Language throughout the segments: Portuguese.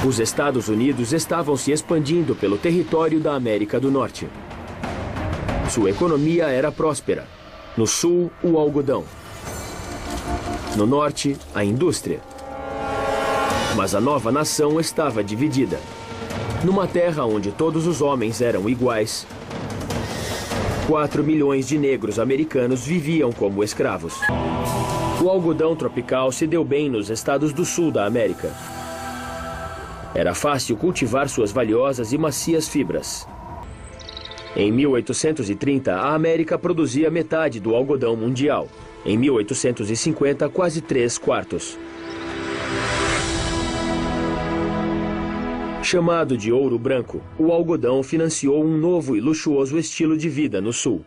Os Estados Unidos estavam se expandindo pelo território da América do Norte. Sua economia era próspera. No sul, o algodão. No norte, a indústria. Mas a nova nação estava dividida. Numa terra onde todos os homens eram iguais, 4 milhões de negros americanos viviam como escravos. O algodão tropical se deu bem nos estados do sul da América. Era fácil cultivar suas valiosas e macias fibras. Em 1830, a América produzia metade do algodão mundial. Em 1850, quase 3/4. Chamado de ouro branco, o algodão financiou um novo e luxuoso estilo de vida no sul.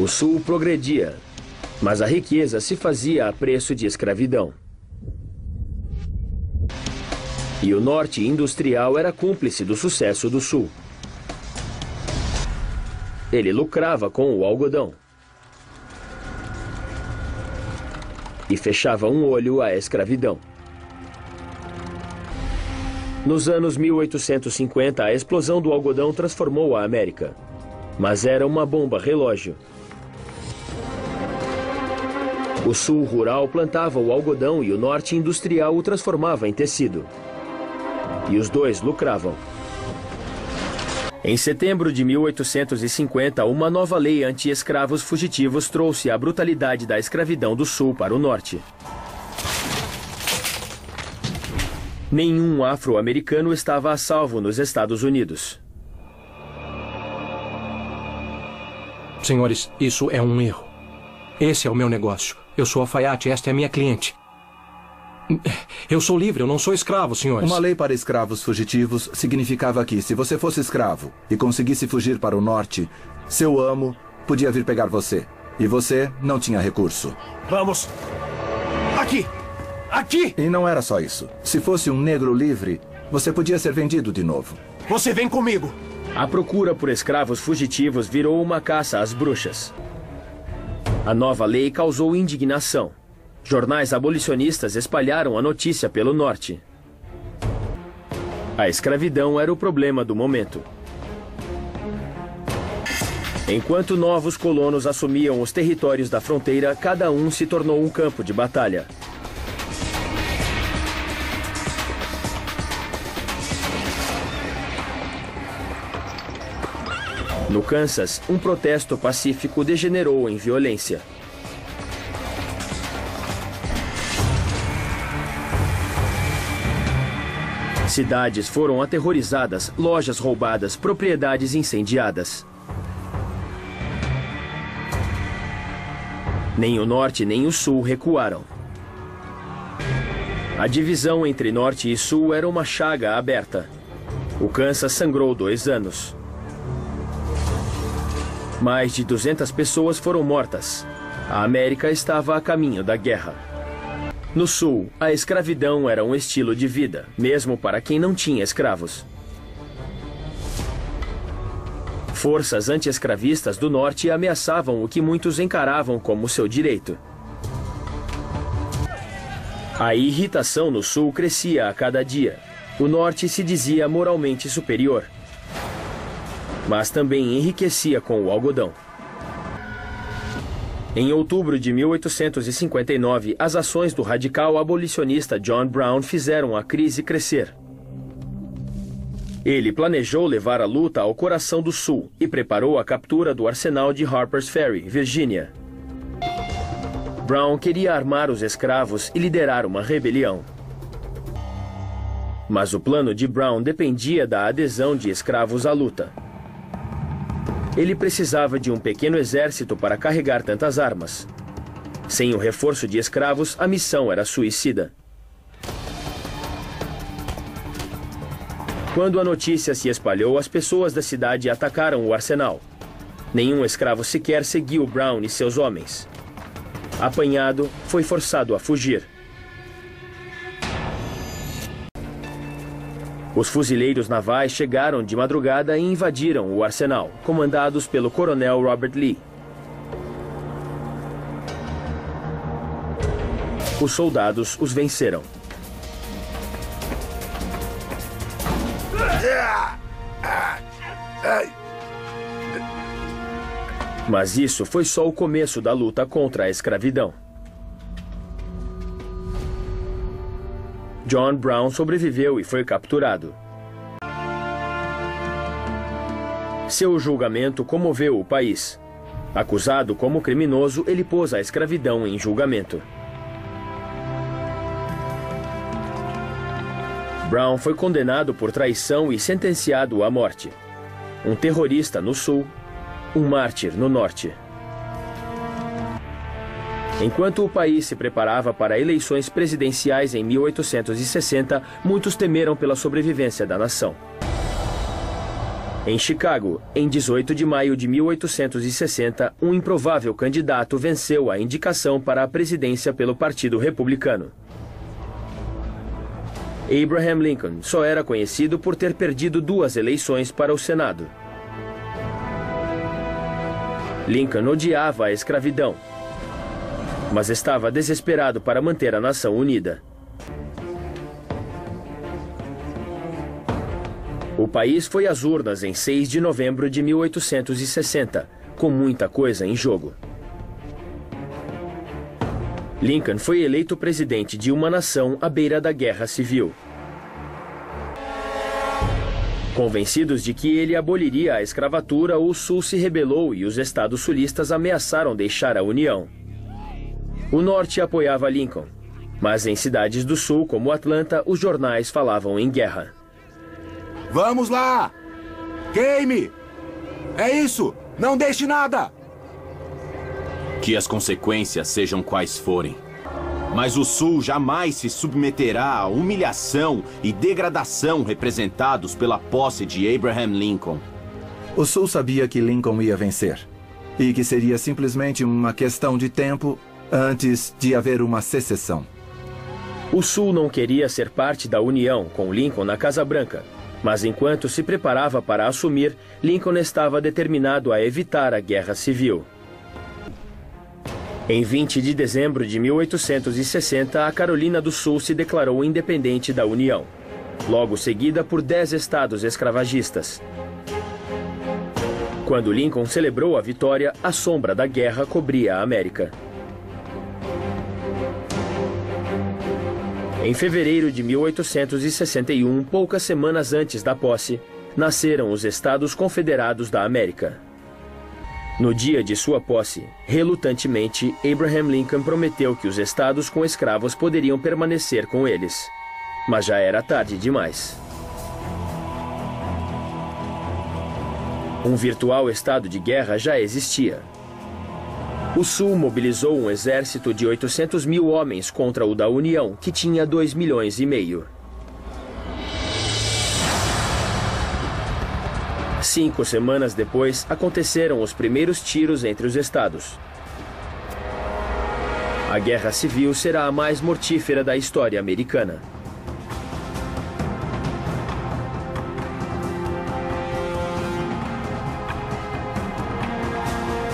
O sul progredia, mas a riqueza se fazia a preço de escravidão. E o norte industrial era cúmplice do sucesso do sul. Ele lucrava com o algodão. E fechava um olho à escravidão. Nos anos 1850, a explosão do algodão transformou a América. Mas era uma bomba relógio. O sul rural plantava o algodão e o norte industrial o transformava em tecido. E os dois lucravam. Em setembro de 1850, uma nova lei anti-escravos fugitivos trouxe a brutalidade da escravidão do sul para o norte. Nenhum afro-americano estava a salvo nos Estados Unidos. Senhores, isso é um erro. Esse é o meu negócio. Eu sou alfaiate, esta é a minha cliente. Eu sou livre, eu não sou escravo, senhores. Uma lei para escravos fugitivos significava que, se você fosse escravo e conseguisse fugir para o norte, seu amo podia vir pegar você. E você não tinha recurso. Vamos! Aqui! Aqui! E não era só isso. Se fosse um negro livre, você podia ser vendido de novo. Você vem comigo! A procura por escravos fugitivos virou uma caça às bruxas. A nova lei causou indignação. Jornais abolicionistas espalharam a notícia pelo norte. A escravidão era o problema do momento. Enquanto novos colonos assumiam os territórios da fronteira, cada um se tornou um campo de batalha. No Kansas, um protesto pacífico degenerou em violência. Cidades foram aterrorizadas, lojas roubadas, propriedades incendiadas. Nem o norte nem o sul recuaram. A divisão entre norte e sul era uma chaga aberta. O Kansas sangrou 2 anos. Mais de 200 pessoas foram mortas. A América estava a caminho da guerra. No sul, a escravidão era um estilo de vida, mesmo para quem não tinha escravos. Forças anti-escravistas do norte ameaçavam o que muitos encaravam como seu direito. A irritação no sul crescia a cada dia. O norte se dizia moralmente superior, mas também enriquecia com o algodão. Em outubro de 1859, as ações do radical abolicionista John Brown fizeram a crise crescer. Ele planejou levar a luta ao coração do sul e preparou a captura do arsenal de Harper's Ferry, Virgínia. Brown queria armar os escravos e liderar uma rebelião. Mas o plano de Brown dependia da adesão de escravos à luta. Ele precisava de um pequeno exército para carregar tantas armas. Sem o reforço de escravos, a missão era suicida. Quando a notícia se espalhou, as pessoas da cidade atacaram o arsenal. Nenhum escravo sequer seguiu Brown e seus homens. Apanhado, foi forçado a fugir. Os fuzileiros navais chegaram de madrugada e invadiram o arsenal, comandados pelo coronel Robert Lee. Os soldados os venceram. Mas isso foi só o começo da luta contra a escravidão. John Brown sobreviveu e foi capturado. Seu julgamento comoveu o país. Acusado como criminoso, ele pôs a escravidão em julgamento. Brown foi condenado por traição e sentenciado à morte. Um terrorista no sul, um mártir no norte. Enquanto o país se preparava para eleições presidenciais em 1860, muitos temeram pela sobrevivência da nação. Em Chicago, em 18 de maio de 1860, um improvável candidato venceu a indicação para a presidência pelo Partido Republicano. Abraham Lincoln só era conhecido por ter perdido 2 eleições para o Senado. Lincoln odiava a escravidão, mas estava desesperado para manter a nação unida. O país foi às urnas em 6 de novembro de 1860, com muita coisa em jogo. Lincoln foi eleito presidente de uma nação à beira da Guerra Civil. Convencidos de que ele aboliria a escravatura, o Sul se rebelou e os estados sulistas ameaçaram deixar a União. O Norte apoiava Lincoln, mas em cidades do Sul, como Atlanta, os jornais falavam em guerra. Vamos lá! Queime! É isso! Não deixe nada! Que as consequências sejam quais forem. Mas o Sul jamais se submeterá à humilhação e degradação representados pela posse de Abraham Lincoln. O Sul sabia que Lincoln ia vencer e que seria simplesmente uma questão de tempo antes de haver uma secessão. O Sul não queria ser parte da União com Lincoln na Casa Branca, mas enquanto se preparava para assumir, Lincoln estava determinado a evitar a Guerra Civil. Em 20 de dezembro de 1860, a Carolina do Sul se declarou independente da União, logo seguida por 10 estados escravagistas. Quando Lincoln celebrou a vitória, a sombra da guerra cobria a América. Em fevereiro de 1861, poucas semanas antes da posse, nasceram os Estados Confederados da América. No dia de sua posse, relutantemente, Abraham Lincoln prometeu que os estados com escravos poderiam permanecer com eles. Mas já era tarde demais. Um virtual estado de guerra já existia. O Sul mobilizou um exército de 800 mil homens contra o da União, que tinha 2,5 milhões. 5 semanas depois, aconteceram os primeiros tiros entre os estados. A Guerra Civil será a mais mortífera da história americana.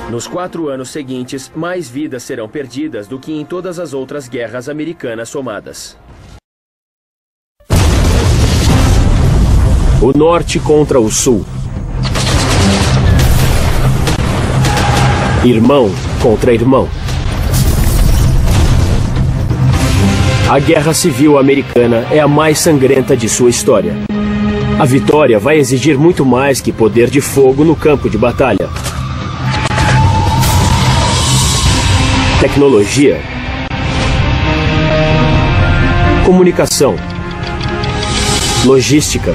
Nos 4 anos seguintes, mais vidas serão perdidas do que em todas as outras guerras americanas somadas. O Norte contra o Sul. Irmão contra irmão. A Guerra Civil Americana é a mais sangrenta de sua história. A vitória vai exigir muito mais que poder de fogo no campo de batalha. Tecnologia, comunicação, logística.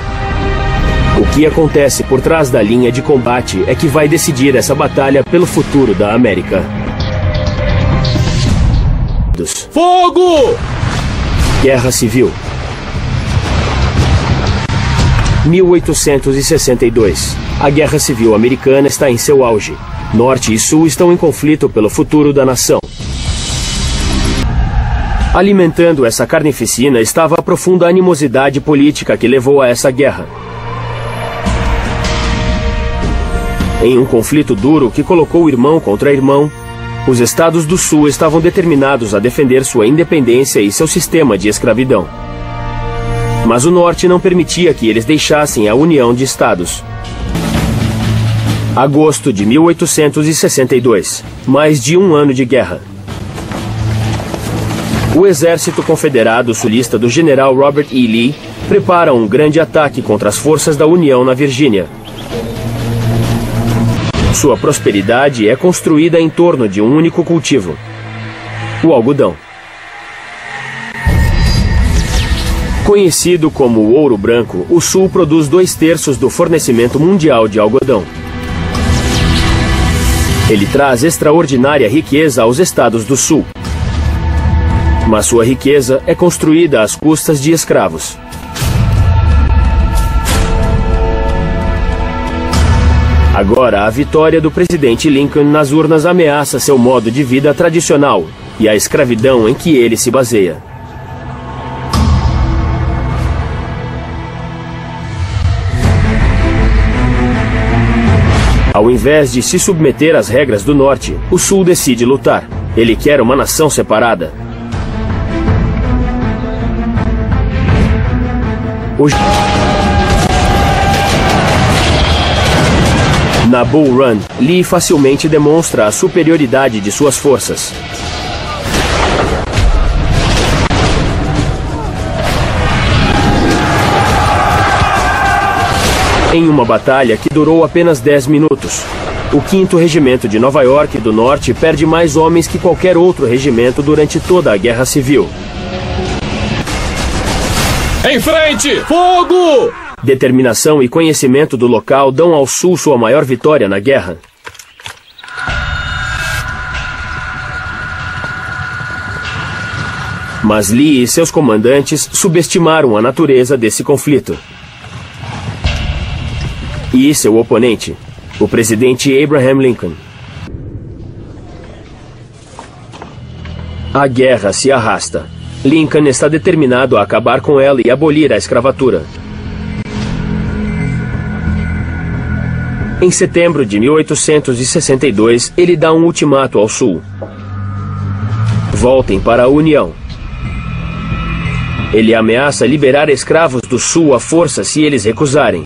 O que acontece por trás da linha de combate é que vai decidir essa batalha pelo futuro da América. Fogo! Guerra Civil. 1862. A Guerra Civil Americana está em seu auge. Norte e Sul estão em conflito pelo futuro da nação. Alimentando essa carnificina estava a profunda animosidade política que levou a essa guerra. Em um conflito duro que colocou irmão contra irmão, os estados do Sul estavam determinados a defender sua independência e seu sistema de escravidão. Mas o Norte não permitia que eles deixassem a União de Estados. Agosto de 1862. Mais de um ano de guerra. O exército confederado sulista do general Robert E. Lee prepara um grande ataque contra as forças da União na Virgínia. Sua prosperidade é construída em torno de um único cultivo: o algodão. Conhecido como o ouro branco, o Sul produz 2/3 do fornecimento mundial de algodão. Ele traz extraordinária riqueza aos estados do Sul. Mas sua riqueza é construída às custas de escravos. Agora, a vitória do presidente Lincoln nas urnas ameaça seu modo de vida tradicional e a escravidão em que ele se baseia. Ao invés de se submeter às regras do Norte, o Sul decide lutar. Ele quer uma nação separada. Na Bull Run, Lee facilmente demonstra a superioridade de suas forças. Em uma batalha que durou apenas 10 minutos, o 5º Regimento de Nova York do Norte perde mais homens que qualquer outro regimento durante toda a Guerra Civil. Em frente! Fogo! Determinação e conhecimento do local dão ao Sul sua maior vitória na guerra. Mas Lee e seus comandantes subestimaram a natureza desse conflito. E seu oponente, o presidente Abraham Lincoln. A guerra se arrasta. Lincoln está determinado a acabar com ela e abolir a escravatura. Em setembro de 1862, ele dá um ultimato ao Sul: voltem para a União. Ele ameaça liberar escravos do Sul à força se eles recusarem.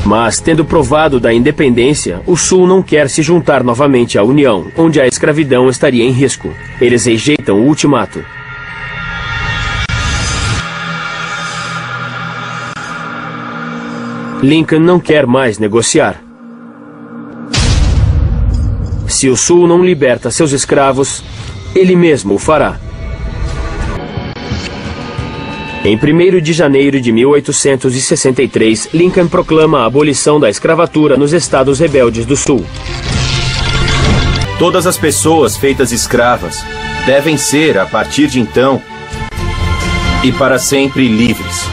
Mas, tendo provado da independência, o Sul não quer se juntar novamente à União, onde a escravidão estaria em risco. Eles rejeitam o ultimato. Lincoln não quer mais negociar. Se o Sul não liberta seus escravos, ele mesmo o fará. Em 1º de janeiro de 1863, Lincoln proclama a abolição da escravatura nos estados rebeldes do Sul. Todas as pessoas feitas escravas devem ser, a partir de então, e para sempre livres.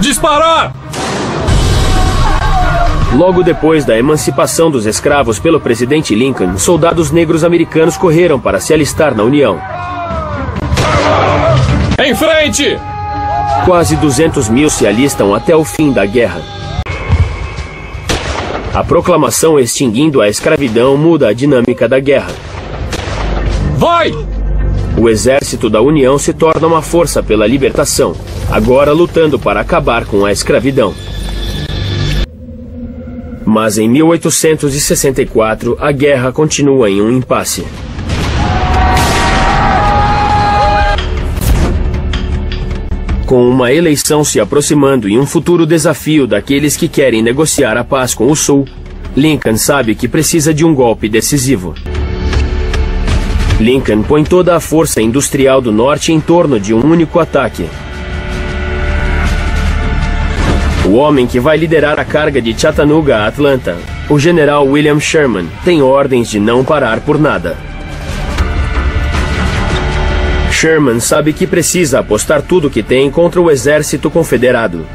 Disparar! Logo depois da emancipação dos escravos pelo presidente Lincoln, soldados negros americanos correram para se alistar na União. Em frente! Quase 200 mil se alistam até o fim da guerra. A proclamação extinguindo a escravidão muda a dinâmica da guerra. Vai! O exército da União se torna uma força pela libertação, agora lutando para acabar com a escravidão. Mas em 1864, a guerra continua em um impasse. Com uma eleição se aproximando e um futuro desafio daqueles que querem negociar a paz com o Sul, Lincoln sabe que precisa de um golpe decisivo. Lincoln põe toda a força industrial do Norte em torno de um único ataque. O homem que vai liderar a carga de Chattanooga a Atlanta, o general William Sherman, tem ordens de não parar por nada. Sherman sabe que precisa apostar tudo o que tem contra o exército confederado,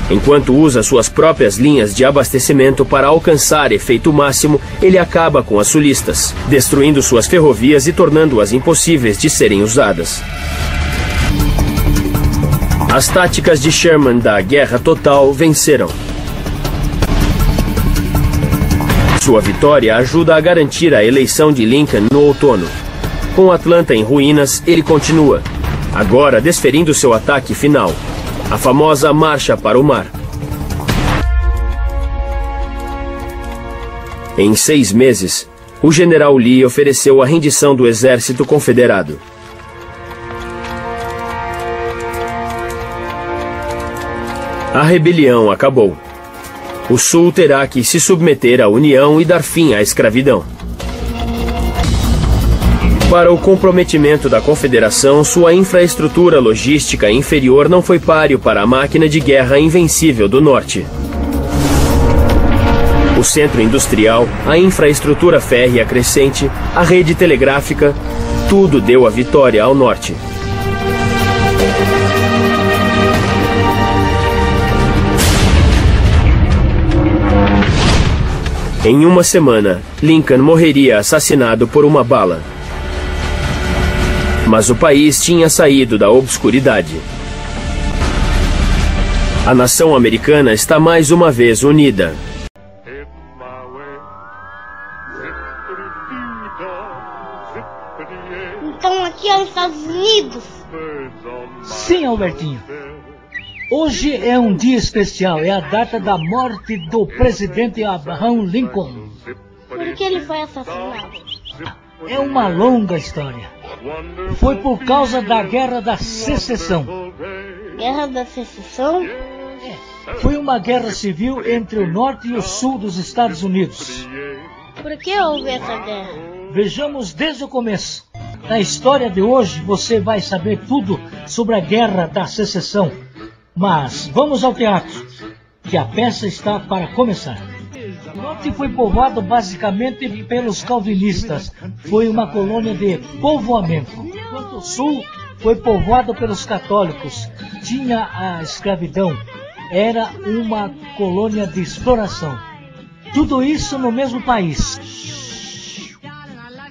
enquanto usa suas próprias linhas de abastecimento para alcançar efeito máximo. Ele acaba com as sulistas, destruindo suas ferrovias e tornando-as impossíveis de serem usadas. As táticas de Sherman da Guerra Total venceram. Sua vitória ajuda a garantir a eleição de Lincoln no outono. Com Atlanta em ruínas, ele continua, agora desferindo seu ataque final, a famosa Marcha para o Mar. Em 6 meses, o general Lee ofereceu a rendição do exército confederado. A rebelião acabou. O Sul terá que se submeter à União e dar fim à escravidão. Para o comprometimento da Confederação, sua infraestrutura logística inferior não foi páreo para a máquina de guerra invencível do Norte. O centro industrial, a infraestrutura férrea crescente, a rede telegráfica, tudo deu a vitória ao Norte. Em uma semana, Lincoln morreria assassinado por uma bala. Mas o país tinha saído da obscuridade. A nação americana está mais uma vez unida. Então aqui é os Estados Unidos. Sim, Albertinho. Hoje é um dia especial, é a data da morte do presidente Abraham Lincoln. Por que ele foi assassinado? É uma longa história. Foi por causa da Guerra da Secessão. Guerra da Secessão? Foi uma guerra civil entre o norte e o sul dos Estados Unidos. Por que houve essa guerra? Vejamos desde o começo. Na história de hoje você vai saber tudo sobre a Guerra da Secessão. Mas vamos ao teatro, que a peça está para começar. O norte foi povoado basicamente pelos calvinistas. Foi uma colônia de povoamento. Enquanto o sul foi povoado pelos católicos. Tinha a escravidão. Era uma colônia de exploração. Tudo isso no mesmo país.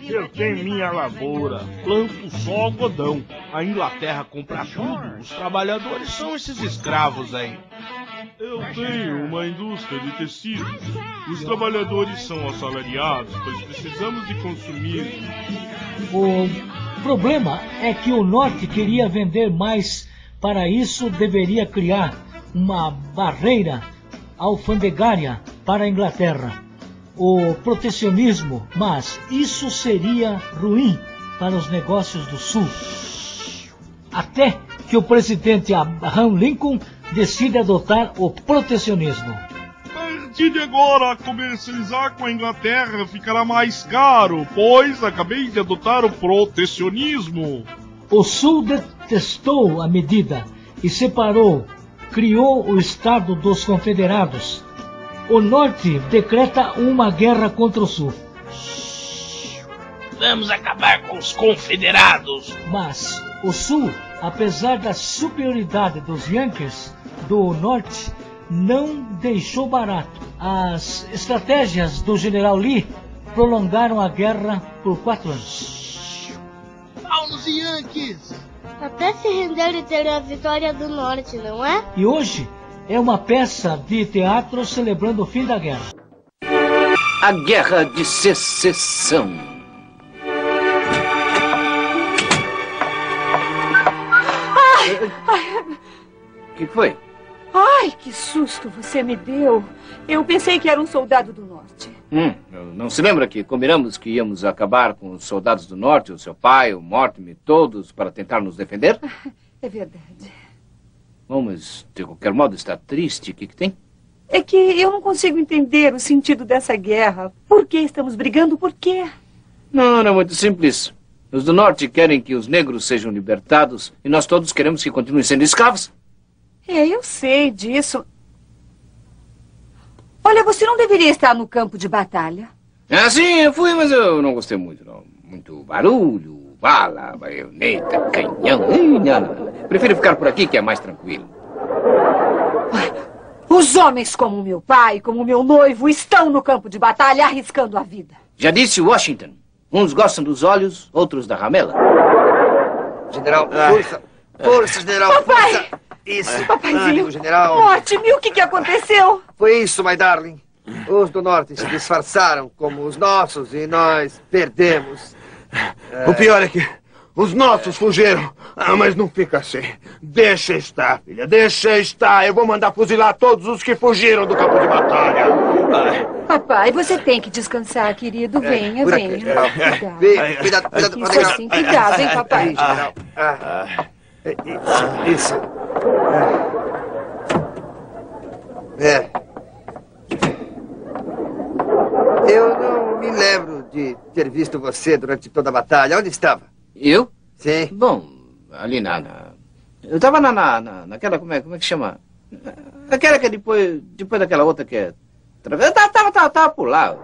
Eu tenho minha lavoura, planto só algodão. A Inglaterra compra tudo. Os trabalhadores são esses escravos aí. Eu tenho uma indústria de tecidos. Os trabalhadores são assalariados, pois precisamos de consumir. O problema é que o norte queria vender mais. Para isso, deveria criar uma barreira alfandegária para a Inglaterra. O protecionismo, mas isso seria ruim para os negócios do Sul. Até que o presidente Abraham Lincoln decide adotar o protecionismo. A partir de agora, comercializar com a Inglaterra ficará mais caro, pois acabei de adotar o protecionismo. O Sul detestou a medida e criou o Estado dos Confederados. O Norte decreta uma guerra contra o Sul. Vamos acabar com os confederados. Mas o Sul, apesar da superioridade dos Yankees do Norte, não deixou barato. As estratégias do general Lee prolongaram a guerra por 4 anos. Aos Yankees! Até se render e ter a vitória do Norte, não é? E hoje é uma peça de teatro celebrando o fim da guerra. A Guerra de Secessão. O que foi? Ai, que susto você me deu. Eu pensei que era um soldado do Norte. Não se lembra que combinamos que íamos acabar com os soldados do Norte, o seu pai, o Mortimer, todos, para tentar nos defender? É verdade. Bom, mas de qualquer modo está triste. O que tem? É que eu não consigo entender o sentido dessa guerra. Por que estamos brigando? Por quê? Não, é muito simples. Os do Norte querem que os negros sejam libertados e nós todos queremos que continuem sendo escravos. Eu sei disso. Olha, você não deveria estar no campo de batalha. Sim, eu fui, mas eu não gostei muito, não. Muito barulho, bala, baioneta, canhão. Não. Prefiro ficar por aqui, que é mais tranquilo. Os homens como meu pai, como meu noivo, estão no campo de batalha arriscando a vida. Já disse Washington. Uns gostam dos olhos, outros da ramela. General, força! Força, general, papai! força! Isso. Papaizinho. General. Mortimer, o que aconteceu? Foi isso, my darling. Os do norte se disfarçaram como os nossos e nós perdemos. O pior é que os nossos fugiram. Mas não fica assim. Deixa estar, filha. Deixa estar. Eu vou mandar fuzilar todos os que fugiram do campo de batalha. Papai, você tem que descansar, querido. Venha, venha. Cuidado. Isso assim, cuidado, hein, papai? Isso. Eu não me lembro de ter visto você durante toda a batalha. Onde estava? Eu? Sim. Bom, ali eu estava naquela, como é que chama? Aquela que é depois daquela outra que é... Tava por lá.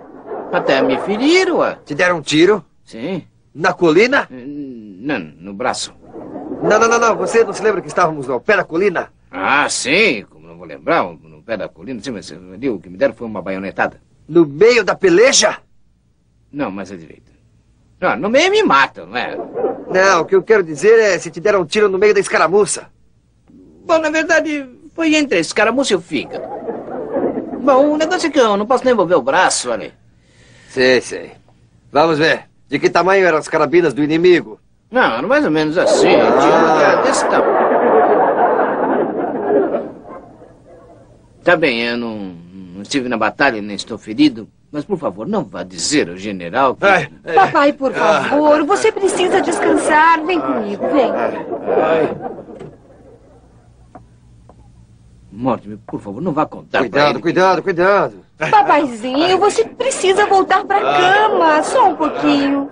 Até me feriram, ué. Te deram um tiro? Sim. Na colina? Não, no braço. Não. Você não se lembra que estávamos no pé da colina? Ah, sim. Como não vou lembrar, no pé da colina. Sim, mas ali o que me deram foi uma baionetada. No meio da peleja? Não, mais à direita. Não, no meio me matam, não é? Não, o que eu quero dizer é se te deram um tiro no meio da escaramuça. Bom, na verdade, foi entre a escaramuça e o fígado. Bom, o negócio é que eu não posso nem envolver o braço, olha. Sei. Vamos ver. De que tamanho eram as carabinas do inimigo? Não, era mais ou menos assim. Tinha uma que era desse tamanho. Tá bem, eu não estive na batalha, nem estou ferido. Mas, por favor, não vá dizer ao general que... Papai, por favor, você precisa descansar. Vem comigo, vem. Mortimer, por favor, não vá contar pra ele. Cuidado. Papaizinho, você precisa voltar pra cama. Só um pouquinho.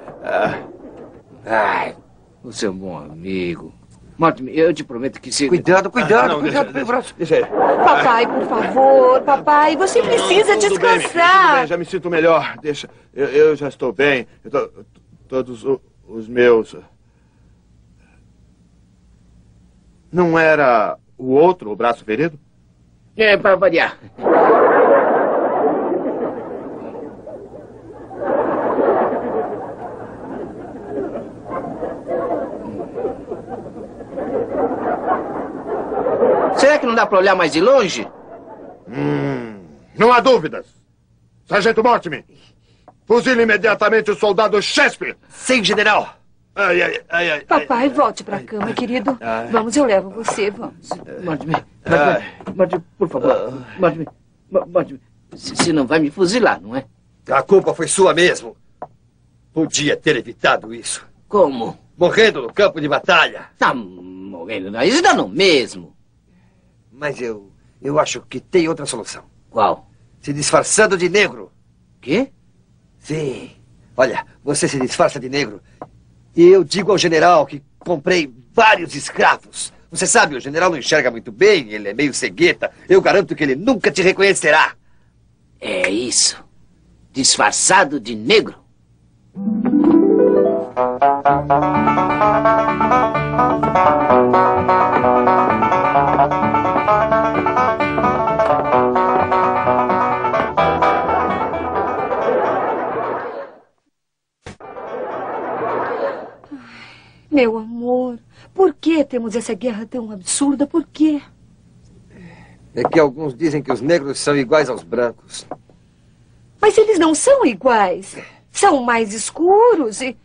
Você é um bom amigo. Mortimer, eu te prometo que se... Cuidado pelo braço. Deixa aí. Papai, por favor, papai, você precisa descansar. Tudo bem, já me sinto melhor. Deixa, eu já estou bem. Todos os meus... Não era o outro, o braço ferido? É, para variar. Será que não dá para olhar mais de longe? Não há dúvidas. Sargento Mortimer, fuzile imediatamente o soldado Shakespeare. Sim, general. Ai. Papai, volte pra cama, querido. Vamos, eu levo você, vamos. Mortimer, por favor. Mortimer, você não vai me fuzilar, não é? A culpa foi sua mesmo. Podia ter evitado isso. Como? Morrendo no campo de batalha. Tá morrendo, não. Isso dá no mesmo. Mas eu acho que tem outra solução. Qual? Se disfarçando de negro. Quê? Sim. Olha, você se disfarça de negro. E eu digo ao general que comprei vários escravos. Você sabe, o general não enxerga muito bem, ele é meio cegueta. Eu garanto que ele nunca te reconhecerá. É isso. Disfarçado de negro. Meu amor, por que temos essa guerra tão absurda? Por quê? É que alguns dizem que os negros são iguais aos brancos. Mas eles não são iguais. São mais escuros e...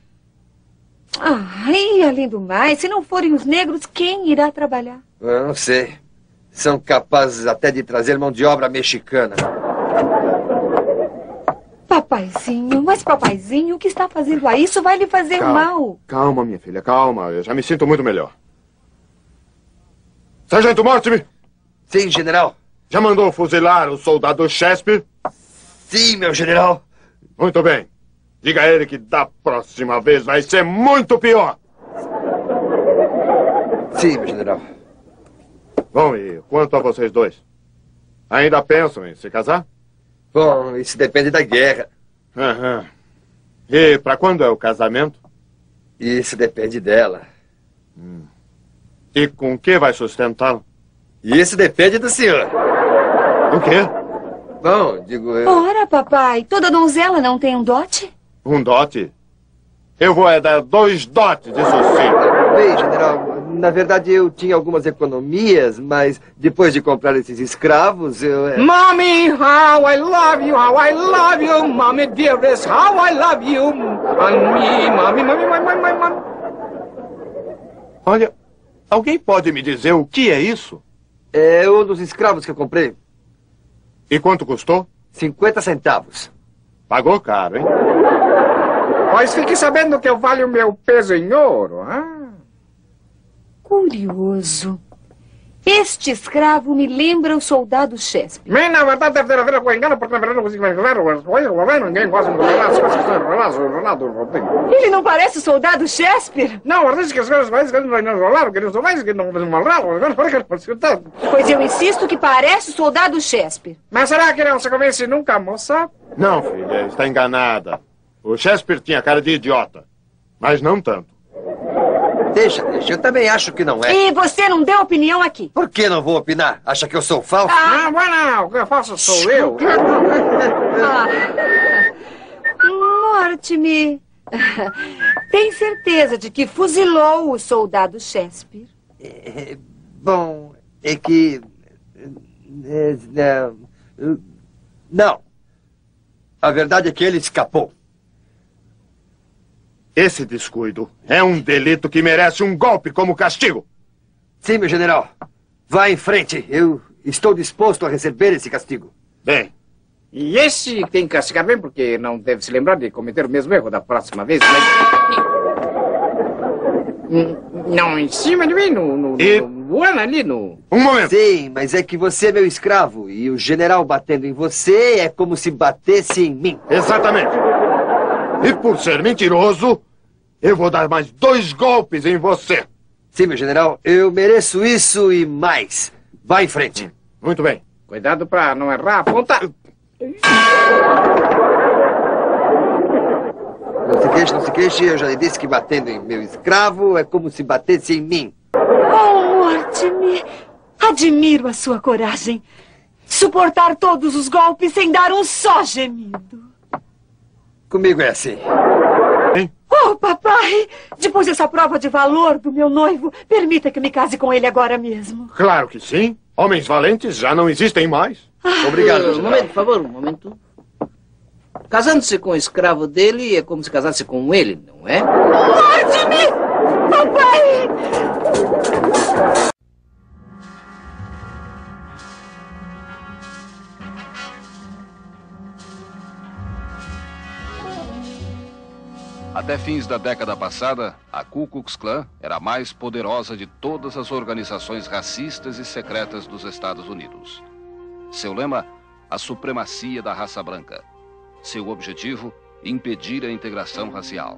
e além do mais, se não forem os negros, quem irá trabalhar? Eu não sei. São capazes até de trazer mão de obra mexicana. Papaizinho, mas papaizinho, o que está fazendo aí? Isso vai lhe fazer mal. Calma, minha filha, calma. Eu já me sinto muito melhor. Sargento Mortimer! Sim, general. Já mandou fuzilar o soldado Shakespeare? Sim, meu general. Muito bem. Diga a ele que da próxima vez vai ser muito pior. Sim, meu general. Bom, e quanto a vocês dois? Ainda pensam em se casar? Bom, isso depende da guerra. E para quando é o casamento? Isso depende dela. E com que vai sustentá-lo? Isso depende do senhor. O quê? Bom, digo eu... Ora, papai, toda donzela não tem um dote? Um dote? Eu vou dar 2 dotes, isso sim. Bem, general, Na verdade, eu tinha algumas economias, mas depois de comprar esses escravos, eu... Mommy, how I love you, mommy dearest, how I love you. And me, mommy. Olha, alguém pode me dizer o que é isso? É um dos escravos que eu comprei. E quanto custou? 50 centavos. Pagou caro, hein? Pois fique sabendo que eu valho meu peso em ouro, hein? Curioso. Este escravo me lembra o soldado Shakespeare. Bem, na verdade, deve ter a ver com engano, porque na verdade não consigo enganar ninguém gosta de Ele não parece o soldado Shakespeare? Não, diz que as coisas mais que não enrolaram, que eles são mais que não enrolaram. Pois eu insisto que parece o soldado Shakespeare. Mas será que não se convence nunca, moça? Não, filha, está enganada. O Shakespeare tinha cara de idiota, mas não tanto. Deixa, eu também acho que não é. E você não deu opinião aqui. Por que não vou opinar? Acha que eu sou falso? Não, o que eu faço sou eu. Morte-me. Tem certeza de que fuzilou o soldado Shakespeare? Bom, é que... Não. A verdade é que ele escapou. Esse descuido é um delito que merece um golpe como castigo. Sim, meu general. Vá em frente. Eu estou disposto a receber esse castigo. Bem. E esse tem que castigar bem, porque não deve se lembrar de cometer o mesmo erro da próxima vez. Mas... Não, em cima de mim, voando ali no... Um momento. Sim, mas é que você é meu escravo. E o general batendo em você é como se batesse em mim. Exatamente. E por ser mentiroso, eu vou dar mais 2 golpes em você. Sim, meu general, eu mereço isso e mais. Vá em frente. Muito bem. Cuidado pra não errar. Aponta. Não se queixe. Eu já lhe disse que batendo em meu escravo é como se batesse em mim. Oh, Morte-me. Admiro a sua coragem. Suportar todos os golpes sem dar um só gemido. Comigo é assim. Hein? Oh, papai! Depois dessa prova de valor do meu noivo, permita que eu me case com ele agora mesmo. Claro que sim. Homens valentes já não existem mais. Obrigado, Um momento, por favor, um momento. Casando-se com o escravo dele é como se casasse com ele, não é? Morte-me! Papai! Até fins da década passada, a Ku Klux Klan era a mais poderosa de todas as organizações racistas e secretas dos Estados Unidos. Seu lema, a supremacia da raça branca. Seu objetivo, impedir a integração racial.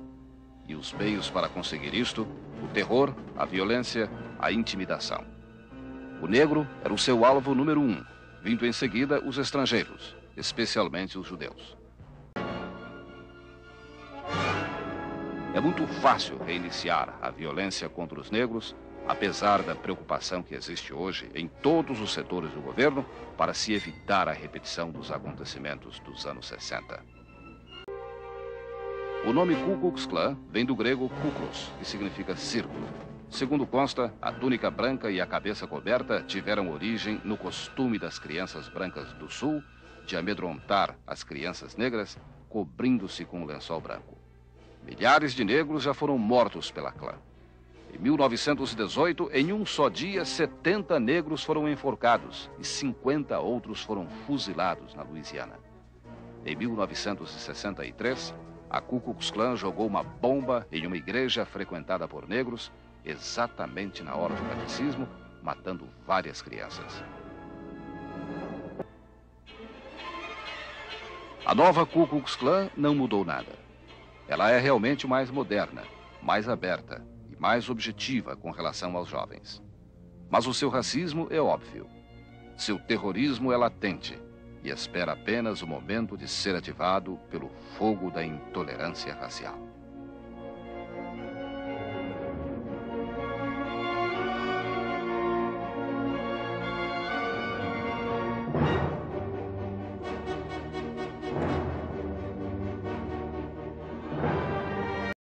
E os meios para conseguir isto, o terror, a violência, a intimidação. O negro era o seu alvo número 1, vindo em seguida os estrangeiros, especialmente os judeus. É muito fácil reiniciar a violência contra os negros, apesar da preocupação que existe hoje em todos os setores do governo para se evitar a repetição dos acontecimentos dos anos 60. O nome Ku Klux Klan vem do grego kuklos, que significa círculo. Segundo consta, a túnica branca e a cabeça coberta tiveram origem no costume das crianças brancas do sul de amedrontar as crianças negras, cobrindo-se com um lençol branco. Milhares de negros já foram mortos pela clã. Em 1918, em um só dia, 70 negros foram enforcados e 50 outros foram fuzilados na Louisiana. Em 1963, a Ku Klux Klan jogou uma bomba em uma igreja frequentada por negros, exatamente na hora do catecismo, matando várias crianças. A nova Ku Klux Klan não mudou nada. Ela é realmente mais moderna, mais aberta e mais objetiva com relação aos jovens. Mas o seu racismo é óbvio. Seu terrorismo é latente e espera apenas o momento de ser ativado pelo fogo da intolerância racial.